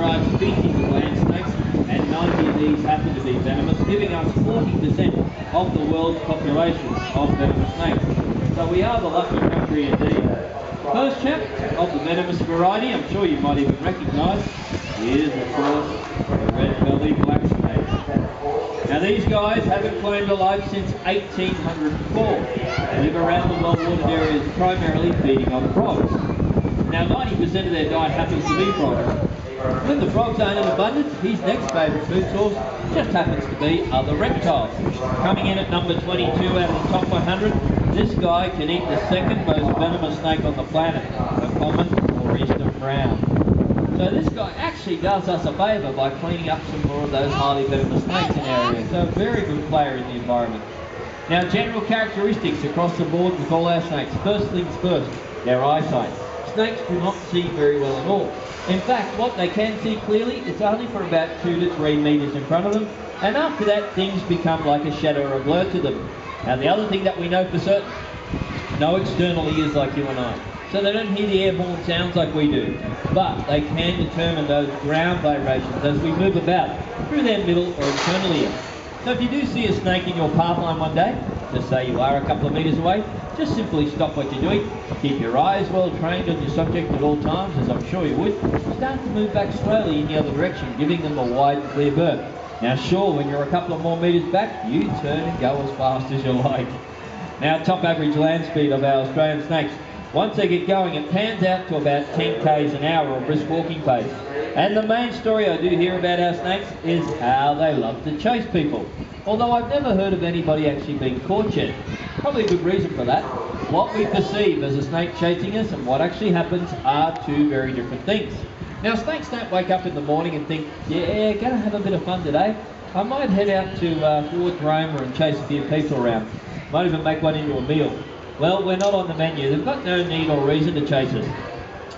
described species of land snakes, and 90 of these happen to be venomous, giving us 40% of the world's population of venomous snakes. So we are the lucky country indeed. First chap of the venomous variety, I'm sure you might even recognise, is of course the red-bellied black snake. Now these guys haven't claimed a life since 1804. They live around the well-watered areas primarily feeding on frogs. Now 90% of their diet happens to be frogs. When the frogs aren't in abundance, his next favourite food source just happens to be other reptiles. Coming in at number 22 out of the top 100, this guy can eat the second most venomous snake on the planet, the common or eastern brown. So this guy actually does us a favour by cleaning up some more of those highly venomous snakes in our area. So a very good player in the environment. Now general characteristics across the board with all our snakes. First things first, their eyesight. Snakes do not see very well at all. In fact, what they can see clearly is only for about 2 to 3 metres in front of them, and after that things become like a shadow or a blur to them. Now the other thing that we know for certain, no external ears like you and I. So they don't hear the airborne sounds like we do, but they can determine those ground vibrations as we move about through their middle or internal ear. So if you do see a snake in your path line one day, just say you are a couple of metres away, just simply stop what you're doing, keep your eyes well trained on your subject at all times, as I'm sure you would, start to move back slowly in the other direction, giving them a wide and clear berth. Now sure, when you're a couple of more metres back, you turn and go as fast as you like. Now top average land speed of our Australian snakes. Once they get going, it pans out to about 10 k's an hour or brisk walking pace. And the main story I do hear about our snakes is how they love to chase people. Although I've never heard of anybody actually being caught yet. Probably a good reason for that. What we perceive as a snake chasing us and what actually happens are two very different things. Now snakes don't wake up in the morning and think, yeah, gonna have a bit of fun today. I might head out to Fort Roma and chase a few people around. Might even make one into a meal. Well, we're not on the menu. They've got no need or reason to chase us.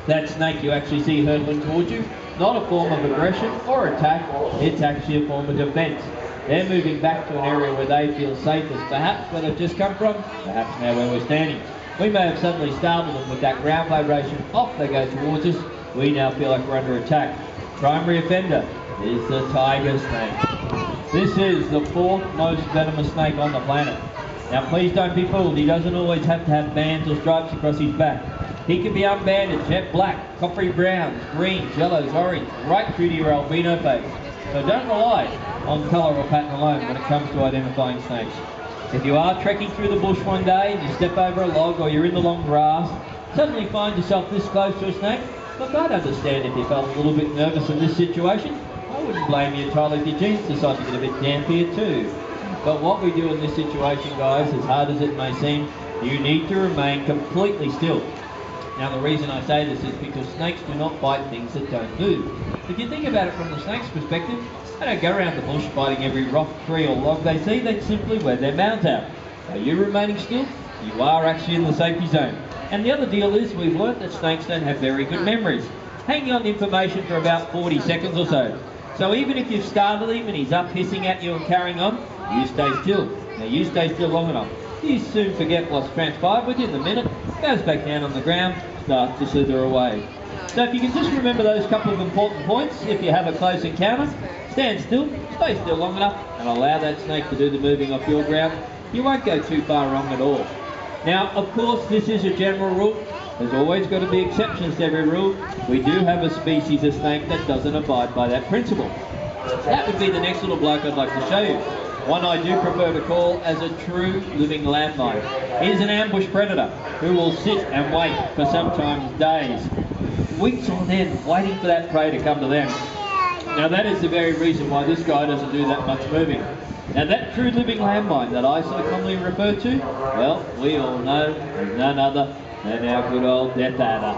That snake you actually see hurtling towards you, not a form of aggression or attack, it's actually a form of defence. They're moving back to an area where they feel safest, perhaps where they've just come from, perhaps now where we're standing. We may have suddenly startled them with that ground vibration, off they go towards us, we now feel like we're under attack. Primary offender is the tiger snake. This is the 4th most venomous snake on the planet. Now please don't be fooled, he doesn't always have to have bands or stripes across his back. He can be unbanded, jet black, coppery browns, greens, yellows, orange, right through to your albino face. So don't rely on colour or pattern alone when it comes to identifying snakes. If you are trekking through the bush one day and you step over a log or you're in the long grass, suddenly find yourself this close to a snake, look, I'd understand if you felt a little bit nervous in this situation. I wouldn't blame you entirely if your jeans decide to get a bit damp here too. But what we do in this situation, guys, as hard as it may seem, you need to remain completely still. Now the reason I say this is because snakes do not bite things that don't move. If you think about it from the snake's perspective, they don't go around the bush biting every rock, tree or log they see, they simply wear their mouths out. Are you remaining still? You are actually in the safety zone. And the other deal is we've learnt that snakes don't have very good memories, hanging on to information for about 40 seconds or so. So even if you've startled him and he's up hissing at you and carrying on, you stay still. Now you stay still long enough. You soon forget what's transpired within the minute, goes back down on the ground, starts to slither away. So if you can just remember those couple of important points, if you have a close encounter, stand still, stay still long enough, and allow that snake to do the moving off your ground, you won't go too far wrong at all. Now, of course, this is a general rule. There's always got to be exceptions to every rule. We do have a species of snake that doesn't abide by that principle. That would be the next little bloke I'd like to show you. One I do prefer to call as a true living landmine. He's an ambush predator who will sit and wait for sometimes days, weeks on end, waiting for that prey to come to them. Now that is the very reason why this guy doesn't do that much moving. Now that true living landmine that I so commonly refer to, well, we all know is none other than our good old Death Adder.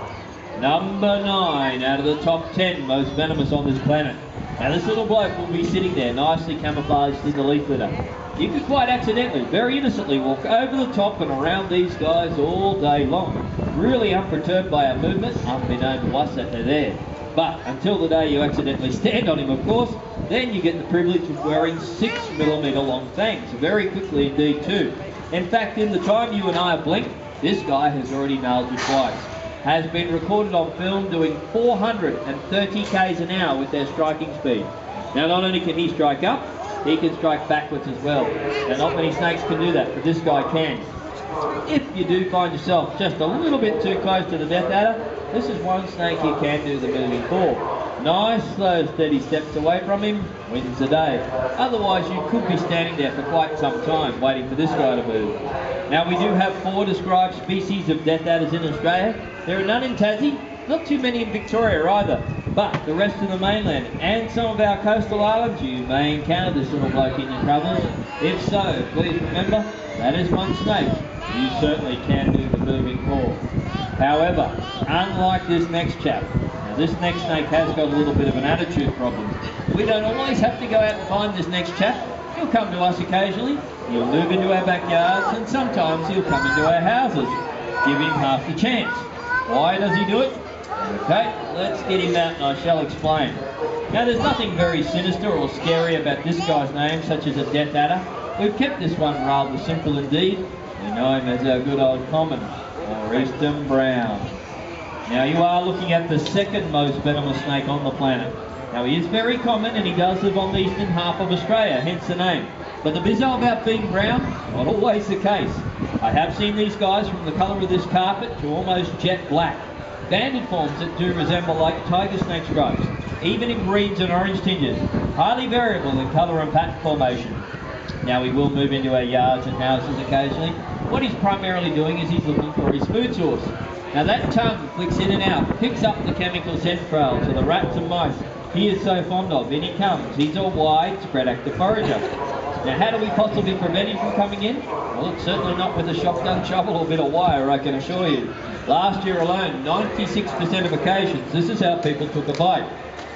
Number 9 out of the top 10 most venomous on this planet. Now this little bloke will be sitting there nicely camouflaged in the leaf litter. You could quite accidentally, very innocently, walk over the top and around these guys all day long, really unperturbed by our movement, unbeknown to us that they're there. But until the day you accidentally stand on him, of course, then you get the privilege of wearing 6mm long fangs, very quickly indeed too. In fact, in the time you and I have blinked, this guy has already nailed you twice. has been recorded on film doing 430 k's an hour with their striking speed. Now not only can he strike up, he can strike backwards as well. Now not many snakes can do that, but this guy can. If you do find yourself just a little bit too close to the death adder, this is one snake you can do the moving for. Nice, slow, steady steps away from him, wins the day. Otherwise, you could be standing there for quite some time waiting for this guy to move. Now, we do have 4 described species of death adders in Australia. There are none in Tassie, not too many in Victoria either, but the rest of the mainland and some of our coastal islands, you may encounter this little bloke in your travels. If so, please remember, that is one snake you certainly can do the moving for. However, unlike this next chap, now this next snake has got a little bit of an attitude problem. We don't always have to go out and find this next chap. He'll come to us occasionally, he'll move into our backyards, and sometimes he'll come into our houses. Give him half the chance. Why does he do it? Okay, let's get him out and I shall explain. Now there's nothing very sinister or scary about this guy's name, such as a death adder. We've kept this one rather simple indeed. We know him as our good old common, or Eastern Brown. Now you are looking at the second most venomous snake on the planet. Now he is very common and he does live on the eastern half of Australia, hence the name. But the bizarre about being brown, not always the case. I have seen these guys from the colour of this carpet to almost jet black. Banded forms that do resemble like tiger snake stripes, even in greens and orange tinges. Highly variable in colour and pattern formation. Now he will move into our yards and houses occasionally. What he's primarily doing is he's looking for his food source. Now that tongue flicks in and out, picks up the chemical scent trails of the rats and mice he is so fond of. In he comes. He's a widespread active forager. Now how do we possibly prevent him from coming in? Well, it's certainly not with a shotgun shovel or a bit of wire, I can assure you. Last year alone, 96% of occasions, this is how people took a bite.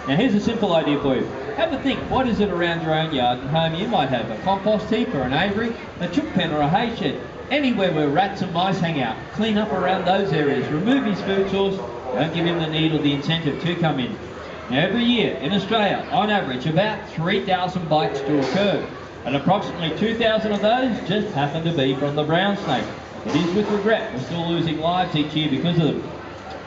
Now here's a simple idea for you. Have a think, what is it around your own yard and home you might have? A compost heap or an aviary, a chook pen or a hay shed? Anywhere where rats and mice hang out, clean up around those areas, remove his food source, don't give him the need or the incentive to come in. Now every year in Australia, on average, about 3,000 bites do occur, and approximately 2,000 of those just happen to be from the brown snake. It is with regret we're still losing lives each year because of them.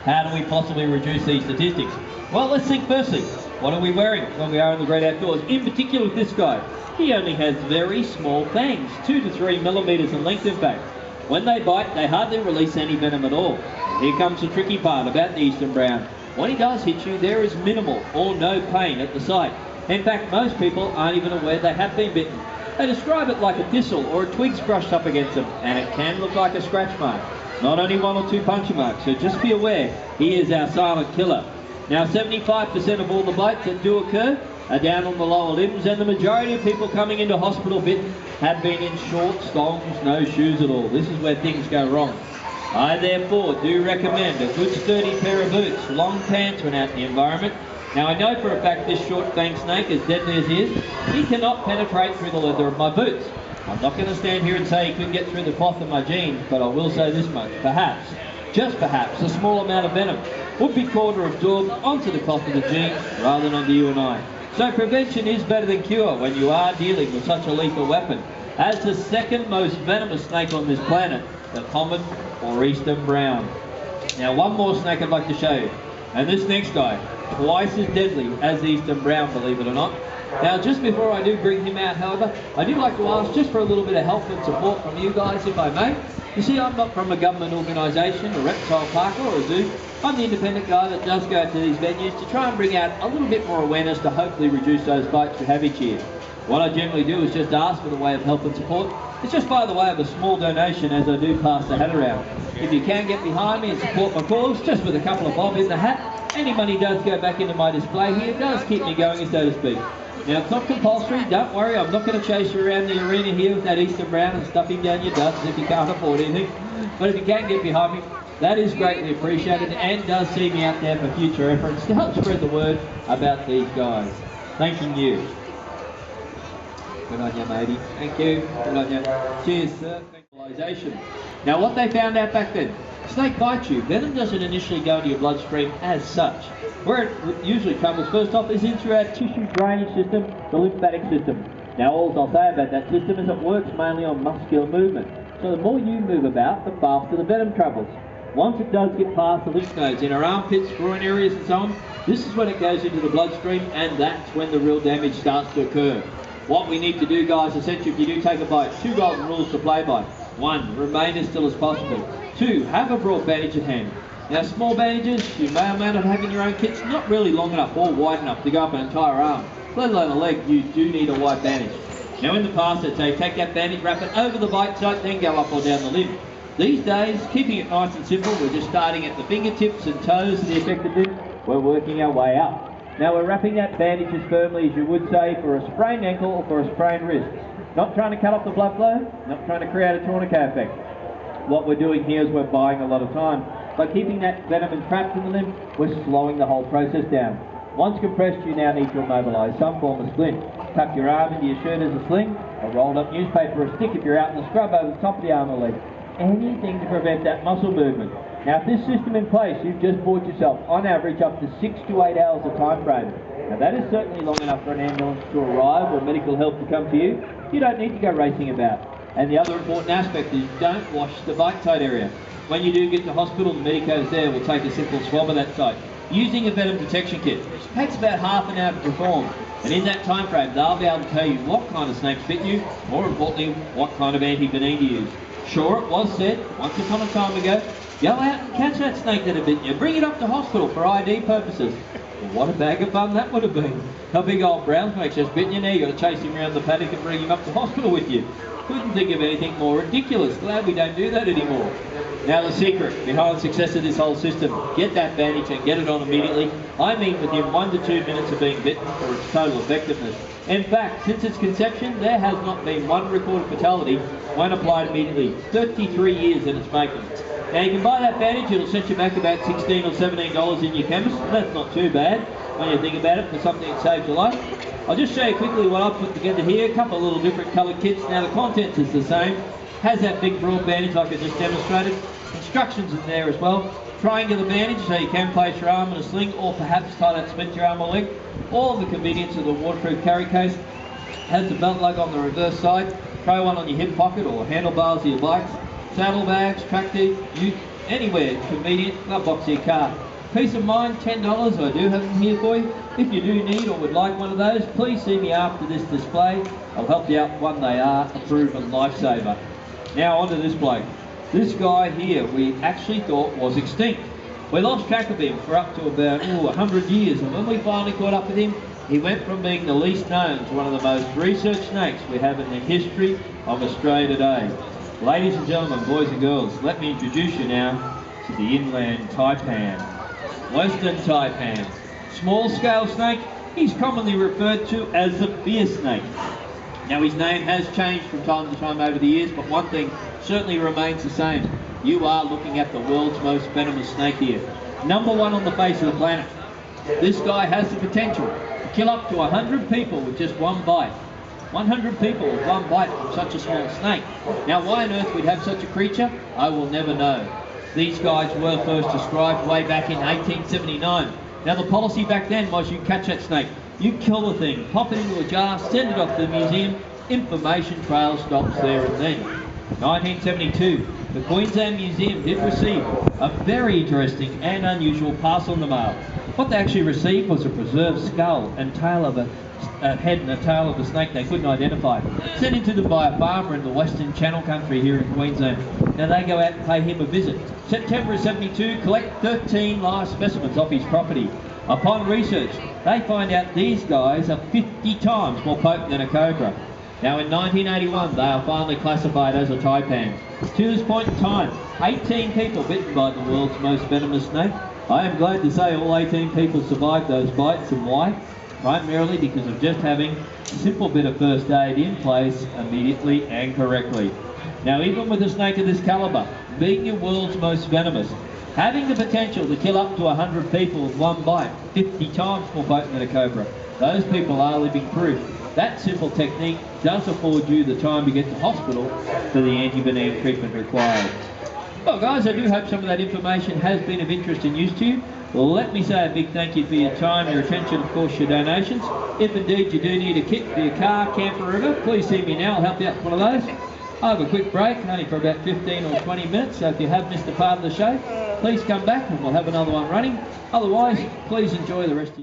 How do we possibly reduce these statistics? Well, let's think firstly, what are we wearing when we are in the great outdoors? In particular with this guy, he only has very small fangs, 2 to 3 millimetres in length in fact. When they bite, they hardly release any venom at all. And here comes the tricky part about the Eastern Brown. When he does hit you, there is minimal or no pain at the site. In fact, most people aren't even aware they have been bitten. They describe it like a thistle or a twig's brushed up against them, and it can look like a scratch mark. Not only 1 or 2 puncture marks, so just be aware, he is our silent killer. Now 75% of all the bites that do occur are down on the lower limbs, and the majority of people coming into hospital bitten have been in short stockings, no shoes at all. This is where things go wrong. I therefore do recommend a good sturdy pair of boots, long pants when out in the environment. Now I know for a fact this short fanged snake, as deadly as he is, he cannot penetrate through the leather of my boots. I'm not going to stand here and say he couldn't get through the cloth of my jeans, but I will say this much, perhaps, just perhaps, a small amount of venom would be caught or absorbed onto the cloth of the jeans rather than onto you and I. So prevention is better than cure when you are dealing with such a lethal weapon. As the second most venomous snake on this planet, the common or Eastern Brown. Now one more snake I'd like to show you, and this next guy, twice as deadly as the Eastern Brown, believe it or not. Now just before I do bring him out, however, I do like to ask just for a little bit of help and support from you guys, if I may. You see, I'm not from a government organisation, a reptile park or a zoo. I'm the independent guy that does go to these venues to try and bring out a little bit more awareness to hopefully reduce those bites we have each year. What I generally do is just ask for the way of help and support. It's just by the way of a small donation as I do pass the hat around. If you can get behind me and support my cause, just with a couple of bob in the hat, any money does go back into my display here. It does keep me going, so to speak. Now, it's not compulsory, don't worry, I'm not going to chase you around the arena here with that Eastern Brown and stuff him down your ducks if you can't afford anything. But if you can get behind me, that is greatly appreciated and does see me out there for future efforts to help spread the word about these guys. Thanking you. Good on you, matey. Thank you. Good on you. Cheers, sir. Tranquilization. Now, what they found out back then, snake bites you. Venom doesn't initially go into your bloodstream as such. Where it usually travels first off is in through our tissue drainage system, the lymphatic system. Now, all I'll say about that system is it works mainly on muscular movement. So the more you move about, the faster the venom travels. Once it does get past the lymph nodes in our armpits, groin areas and so on, this is when it goes into the bloodstream, and that's when the real damage starts to occur. What we need to do, guys, essentially, if you do take a bite, 2 golden rules to play by. 1, remain as still as possible. 2, have a broad bandage at hand. Now, small bandages, you may or may not have in your own kits, not really long enough or wide enough to go up an entire arm, let alone a leg. You do need a wide bandage. Now, in the past, I'd say take that bandage, wrap it over the bite site, then go up or down the limb. These days, keeping it nice and simple, we're just starting at the fingertips and toes of the affected limb. We're working our way up. Now, we're wrapping that bandage as firmly as you would say for a sprained ankle or for a sprained wrist. Not trying to cut off the blood flow, not trying to create a tourniquet effect. What we're doing here is we're buying a lot of time. By keeping that venom entrapped in the limb, we're slowing the whole process down. Once compressed, you now need to immobilise some form of splint. Tuck your arm into your shirt as a sling, a rolled up newspaper or a stick if you're out in the scrub over the top of the arm or leg. Anything to prevent that muscle movement. Now, if this system in place, you've just bought yourself, on average, up to 6 to 8 hours of time frame. Now, that is certainly long enough for an ambulance to arrive or medical help to come to you. You don't need to go racing about. And the other important aspect is don't wash the bite site area. When you do get to hospital, the medicos there will take a simple swab of that site using a venom detection kit. It takes about half an hour to perform, and in that time frame they'll be able to tell you what kind of snakes bit you, more importantly what kind of antivenin to use. Sure, it was said once upon a time ago, go out and catch that snake that had bitten you, bring it up to hospital for ID purposes. Well, what a bag of fun that would have been. A big old brown snake's just bitten you, now you've got to chase him around the paddock and bring him up to hospital with you. Couldn't think of anything more ridiculous. Glad we don't do that anymore. Now, the secret behind the success of this whole system, get that bandage and get it on immediately. I mean within 1 to 2 minutes of being bitten for its total effectiveness. In fact, since its conception, there has not been one recorded fatality when applied immediately. 33 years in its making. Now, you can buy that bandage, it'll set you back about $16 or $17 in your chemist. That's not too bad when you think about it, for something that saves your life. I'll just show you quickly what I've put together here. A couple of little different coloured kits. Now, the contents is the same. Has that big broad bandage like I just demonstrated. Instructions in there as well. Triangular bandage so you can place your arm in a sling or perhaps tie that splint to your arm or leg. All the convenience of the waterproof carry case. Has the belt lug on the reverse side. Throw one on your hip pocket or handlebars of your bikes. Saddlebags, tractor, anywhere convenient. Glove box of your car. Peace of mind, $10. I do have them here for you. If you do need or would like one of those, please see me after this display. I'll help you out when they are a proven lifesaver. Now on to this bloke. This guy here we actually thought was extinct. We lost track of him for up to about 100 years, and when we finally caught up with him, he went from being the least known to one of the most researched snakes we have in the history of Australia today. Ladies and gentlemen, boys and girls, let me introduce you now to the inland taipan. Western taipan. Small scale snake, he's commonly referred to as the beer snake. Now, his name has changed from time to time over the years, but one thing certainly remains the same. You are looking at the world's most venomous snake here. Number 1 on the face of the planet. This guy has the potential to kill up to 100 people with just one bite. 100 people with one bite from such a small snake. Now, why on earth we'd have such a creature, I will never know. These guys were first described way back in 1879. Now, the policy back then was you catch that snake, you kill the thing, pop it into a jar, send it off to the museum, information trail stops there and then. 1972, the Queensland Museum did receive a very interesting and unusual parcel in the mail. What they actually received was a preserved skull and tail of a head and a tail of a snake they couldn't identify. Sent into them by a farmer in the Western Channel Country here in Queensland. Now they go out and pay him a visit. September of 72, collect 13 live specimens off his property. Upon research, they find out these guys are 50 times more potent than a cobra. Now in 1981, they are finally classified as a taipan. To this point in time, 18 people bitten by the world's most venomous snake. I am glad to say all 18 people survived those bites, and why? Primarily because of just having a simple bit of first aid in place immediately and correctly. Now, even with a snake of this caliber, being the world's most venomous, having the potential to kill up to 100 people with one bite, 50 times more potent than a cobra, those people are living proof. That simple technique does afford you the time to get to hospital for the anti-venom treatment required. Well guys, I do hope some of that information has been of interest and use to you. Well, let me say a big thank you for your time, your attention, of course your donations. If indeed you do need a kit for your car, camper, or river, please see me now, I'll help you out with one of those. I have a quick break, only for about 15 or 20 minutes, so if you have missed a part of the show, please come back and we'll have another one running. Otherwise, please enjoy the rest of your